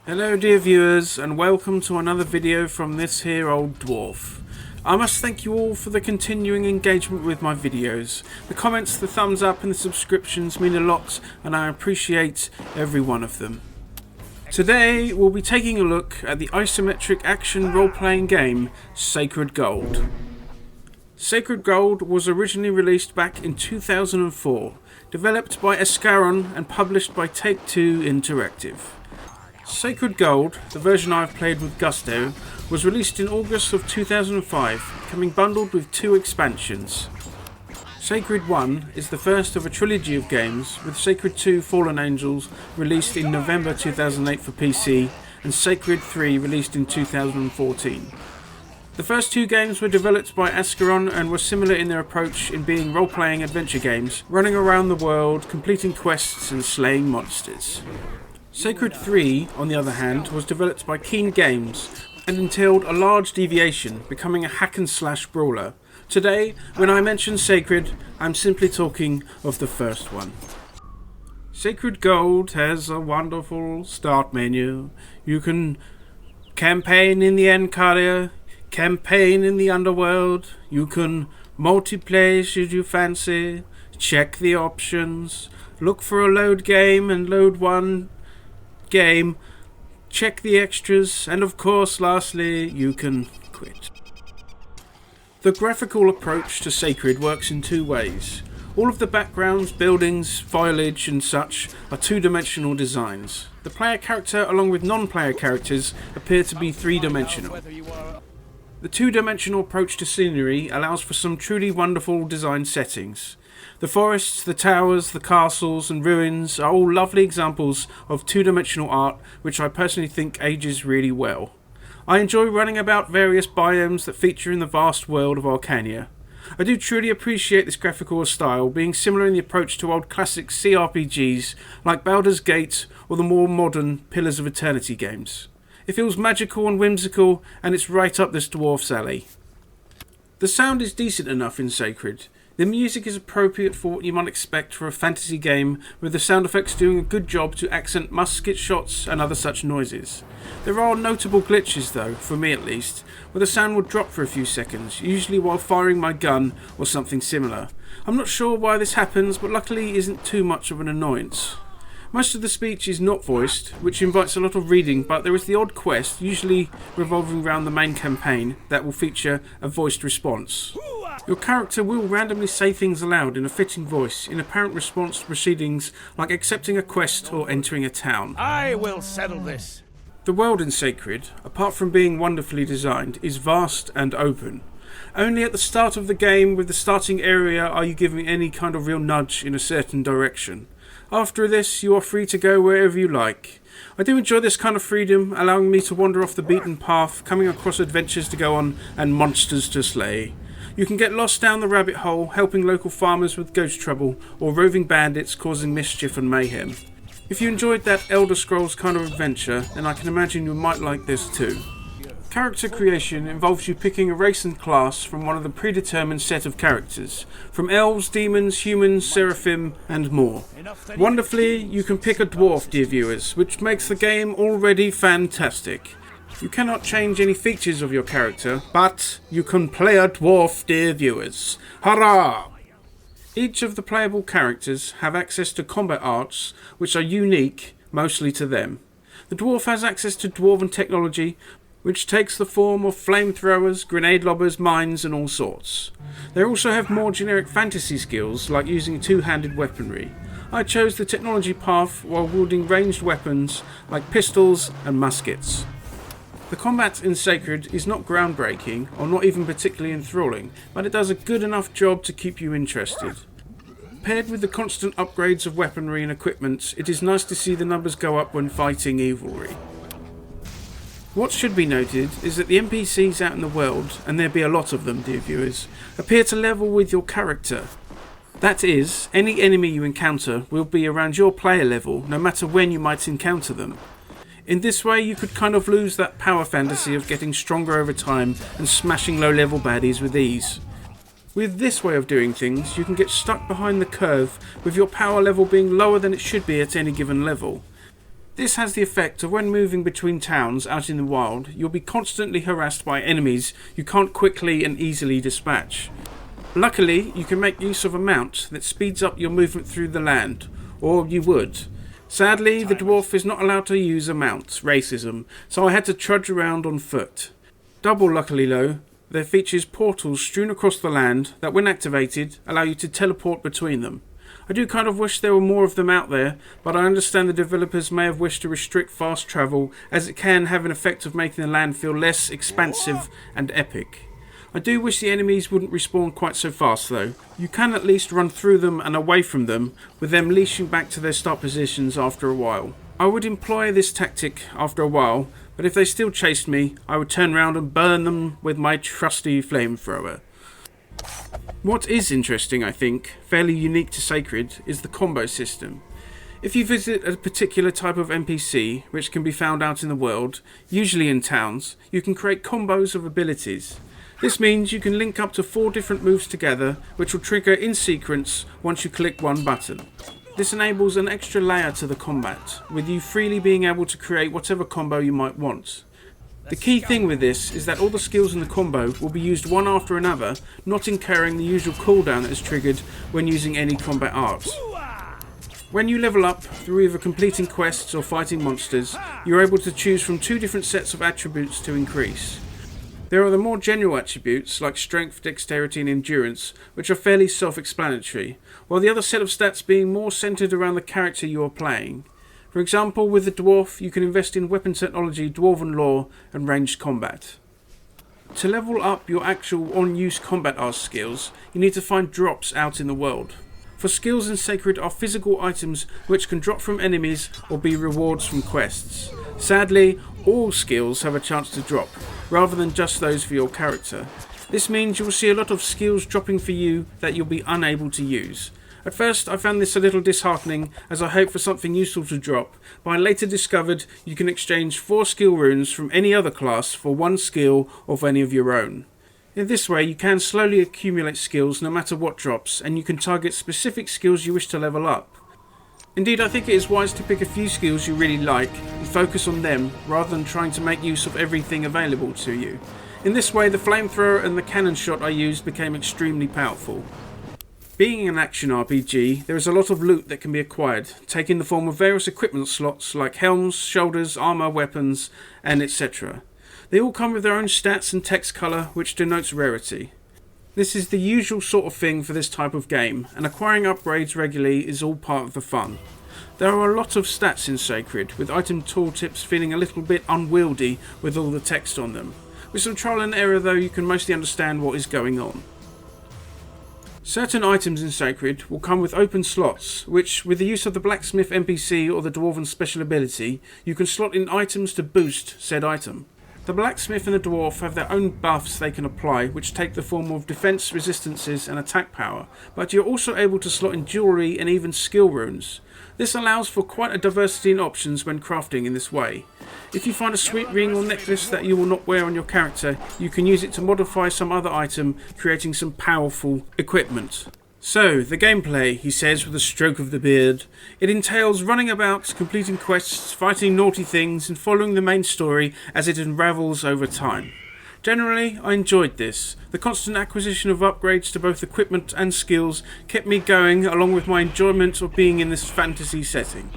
Hello dear viewers, and welcome to another video from this here old dwarf. I must thank you all for the continuing engagement with my videos. The comments, the thumbs up and the subscriptions mean a lot, and I appreciate every one of them. Today we'll be taking a look at the isometric action role-playing game Sacred Gold. Sacred Gold was originally released back in 2004, developed by Escaron and published by Take-Two Interactive. Sacred Gold, the version I've played with gusto, was released in August of 2005, coming bundled with 2 expansions. Sacred 1 is the first of a trilogy of games, with Sacred 2 Fallen Angels released in November 2008 for PC, and Sacred 3 released in 2014. The first 2 games were developed by Escaron and were similar in their approach in being role-playing adventure games, running around the world, completing quests and slaying monsters. Sacred 3, on the other hand, was developed by Keen Games and entailed a large deviation, becoming a hack-and-slash brawler. Today, when I mention Sacred, I'm simply talking of the first one. Sacred Gold has a wonderful start menu. You can campaign in the Encardia, campaign in the Underworld, you can multiplay should you fancy, check the options, look for a load game and load one game, check the extras, and of course lastly you can quit. The graphical approach to Sacred works in 2 ways. All of the backgrounds, buildings, foliage and such are 2-dimensional designs. The player character along with non-player characters appear to be 3-dimensional. The 2-dimensional approach to scenery allows for some truly wonderful design settings. The forests, the towers, the castles and ruins are all lovely examples of 2-dimensional art which I personally think ages really well. I enjoy running about various biomes that feature in the vast world of Arcania. I do truly appreciate this graphical style, being similar in the approach to old classic CRPGs like Baldur's Gate or the more modern Pillars of Eternity games. It feels magical and whimsical, and it's right up this dwarf's alley. The sound is decent enough in Sacred. The music is appropriate for what you might expect for a fantasy game, with the sound effects doing a good job to accent musket shots and other such noises. There are notable glitches though, for me at least, where the sound would drop for a few seconds, usually while firing my gun or something similar. I'm not sure why this happens, but luckily it isn't too much of an annoyance. Most of the speech is not voiced, which invites a lot of reading, but there is the odd quest, usually revolving around the main campaign, that will feature a voiced response. Your character will randomly say things aloud in a fitting voice, in apparent response to proceedings like accepting a quest or entering a town. I will settle this. The world in Sacred, apart from being wonderfully designed, is vast and open. Only at the start of the game, with the starting area, are you given any kind of real nudge in a certain direction. After this, you are free to go wherever you like. I do enjoy this kind of freedom, allowing me to wander off the beaten path, coming across adventures to go on and monsters to slay. You can get lost down the rabbit hole, helping local farmers with ghost trouble, or roving bandits causing mischief and mayhem. If you enjoyed that Elder Scrolls kind of adventure, then I can imagine you might like this too. Character creation involves you picking a race and class from one of the predetermined set of characters, from elves, demons, humans, seraphim and more. Wonderfully, you can pick a dwarf, dear viewers, which makes the game already fantastic. You cannot change any features of your character, but you can play a dwarf, dear viewers. Hurrah! Each of the playable characters have access to combat arts, which are unique, mostly to them. The dwarf has access to dwarven technology, which takes the form of flamethrowers, grenade lobbers, mines and all sorts. They also have more generic fantasy skills, like using 2-handed weaponry. I chose the technology path while wielding ranged weapons like pistols and muskets. The combat in Sacred is not groundbreaking, or not even particularly enthralling, but it does a good enough job to keep you interested. Paired with the constant upgrades of weaponry and equipment, it is nice to see the numbers go up when fighting evilry. What should be noted is that the NPCs out in the world, and there be a lot of them, dear viewers, appear to level with your character. That is, any enemy you encounter will be around your player level, no matter when you might encounter them. In this way you could kind of lose that power fantasy of getting stronger over time and smashing low level baddies with ease. With this way of doing things, you can get stuck behind the curve with your power level being lower than it should be at any given level. This has the effect of when moving between towns out in the wild, you'll be constantly harassed by enemies you can't quickly and easily dispatch. Luckily, you can make use of a mount that speeds up your movement through the land, or you would. Sadly, the dwarf is not allowed to use a mount, racism, so I had to trudge around on foot. Double luckily though, there features portals strewn across the land that when activated allow you to teleport between them. I do kind of wish there were more of them out there, but I understand the developers may have wished to restrict fast travel as it can have an effect of making the land feel less expansive and epic. I do wish the enemies wouldn't respawn quite so fast though. You can at least run through them and away from them, with them leashing back to their start positions after a while. I would employ this tactic after a while, but if they still chased me, I would turn around and burn them with my trusty flamethrower. What is interesting, I think, fairly unique to Sacred, is the combo system. If you visit a particular type of NPC, which can be found out in the world, usually in towns, you can create combos of abilities. This means you can link up to 4 different moves together, which will trigger in sequence once you click one button. This enables an extra layer to the combat, with you freely being able to create whatever combo you might want. The key thing with this is that all the skills in the combo will be used one after another, not incurring the usual cooldown that is triggered when using any combat art. When you level up through either completing quests or fighting monsters, you're able to choose from 2 different sets of attributes to increase. There are the more general attributes like strength, dexterity and endurance, which are fairly self-explanatory, while the other set of stats being more centered around the character you are playing. For example, with the dwarf, you can invest in weapon technology, dwarven lore, and ranged combat. To level up your actual on-use combat art skills, you need to find drops out in the world. For skills in Sacred are physical items which can drop from enemies or be rewards from quests. Sadly, all skills have a chance to drop, rather than just those for your character. This means you will see a lot of skills dropping for you that you'll be unable to use. At first I found this a little disheartening as I hoped for something useful to drop, but I later discovered you can exchange 4 skill runes from any other class for 1 skill of any of your own. In this way you can slowly accumulate skills no matter what drops, and you can target specific skills you wish to level up. Indeed, I think it is wise to pick a few skills you really like and focus on them rather than trying to make use of everything available to you. In this way the flamethrower and the cannon shot I used became extremely powerful. Being an action RPG, there is a lot of loot that can be acquired, taking the form of various equipment slots like helms, shoulders, armour, weapons, and etc. They all come with their own stats and text colour, which denotes rarity. This is the usual sort of thing for this type of game, and acquiring upgrades regularly is all part of the fun. There are a lot of stats in Sacred, with item tooltips feeling a little bit unwieldy with all the text on them. With some trial and error though, you can mostly understand what is going on. Certain items in Sacred will come with open slots, which, with the use of the blacksmith NPC or the dwarven special ability, you can slot in items to boost said item. The blacksmith and the dwarf have their own buffs they can apply, which take the form of defense, resistances and attack power, but you're also able to slot in jewellery and even skill runes. This allows for quite a diversity in options when crafting in this way. If you find a sweet ring or necklace that you will not wear on your character, you can use it to modify some other item, creating some powerful equipment. So, the gameplay, he says with a stroke of the beard. It entails running about, completing quests, fighting naughty things and following the main story as it unravels over time. Generally, I enjoyed this. The constant acquisition of upgrades to both equipment and skills kept me going, along with my enjoyment of being in this fantasy setting.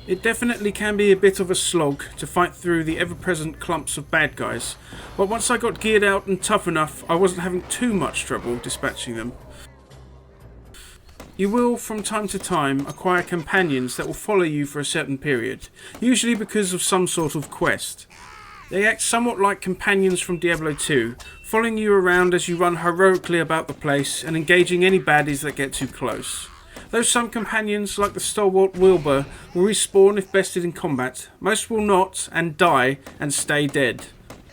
It definitely can be a bit of a slog to fight through the ever-present clumps of bad guys, but once I got geared out and tough enough, I wasn't having too much trouble dispatching them. You will, from time to time, acquire companions that will follow you for a certain period, usually because of some sort of quest. They act somewhat like companions from Diablo 2, following you around as you run heroically about the place and engaging any baddies that get too close. Though some companions, like the stalwart Wilbur, will respawn if bested in combat, most will not and die and stay dead.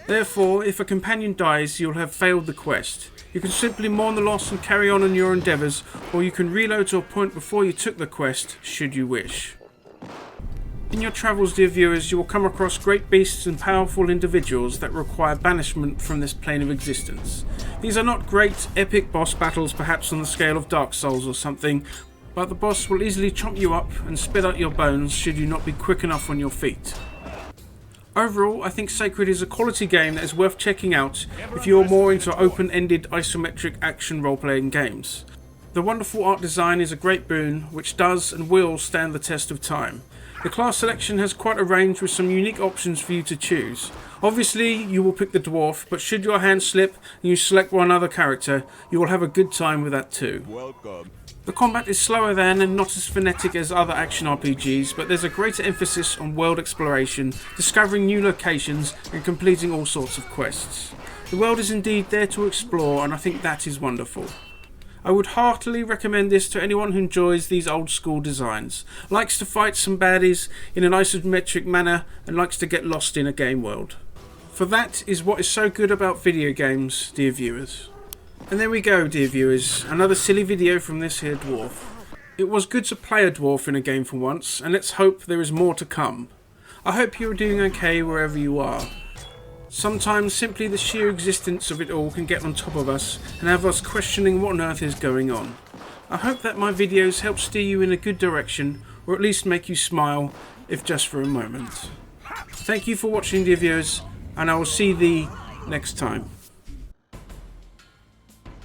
Therefore, if a companion dies, you'll have failed the quest. You can simply mourn the loss and carry on your endeavours, or you can reload to a point before you took the quest, should you wish. In your travels, dear viewers, you will come across great beasts and powerful individuals that require banishment from this plane of existence. These are not great, epic boss battles perhaps on the scale of Dark Souls or something, but the boss will easily chop you up and spit out your bones should you not be quick enough on your feet. Overall, I think Sacred is a quality game that is worth checking out if you are more into open-ended isometric action role-playing games. The wonderful art design is a great boon, which does and will stand the test of time. The class selection has quite a range with some unique options for you to choose. Obviously, you will pick the dwarf, but should your hand slip and you select one other character, you will have a good time with that too. Welcome. The combat is slower than and not as frenetic as other action RPGs, but there's a greater emphasis on world exploration, discovering new locations and completing all sorts of quests. The world is indeed there to explore, and I think that is wonderful. I would heartily recommend this to anyone who enjoys these old school designs, likes to fight some baddies in an isometric manner, and likes to get lost in a game world. For that is what is so good about video games, dear viewers. And there we go, dear viewers, another silly video from this here dwarf. It was good to play a dwarf in a game for once, and let's hope there is more to come. I hope you are doing okay wherever you are. Sometimes simply the sheer existence of it all can get on top of us and have us questioning what on earth is going on. I hope that my videos help steer you in a good direction, or at least make you smile, if just for a moment. Thank you for watching, dear viewers, and I will see thee next time.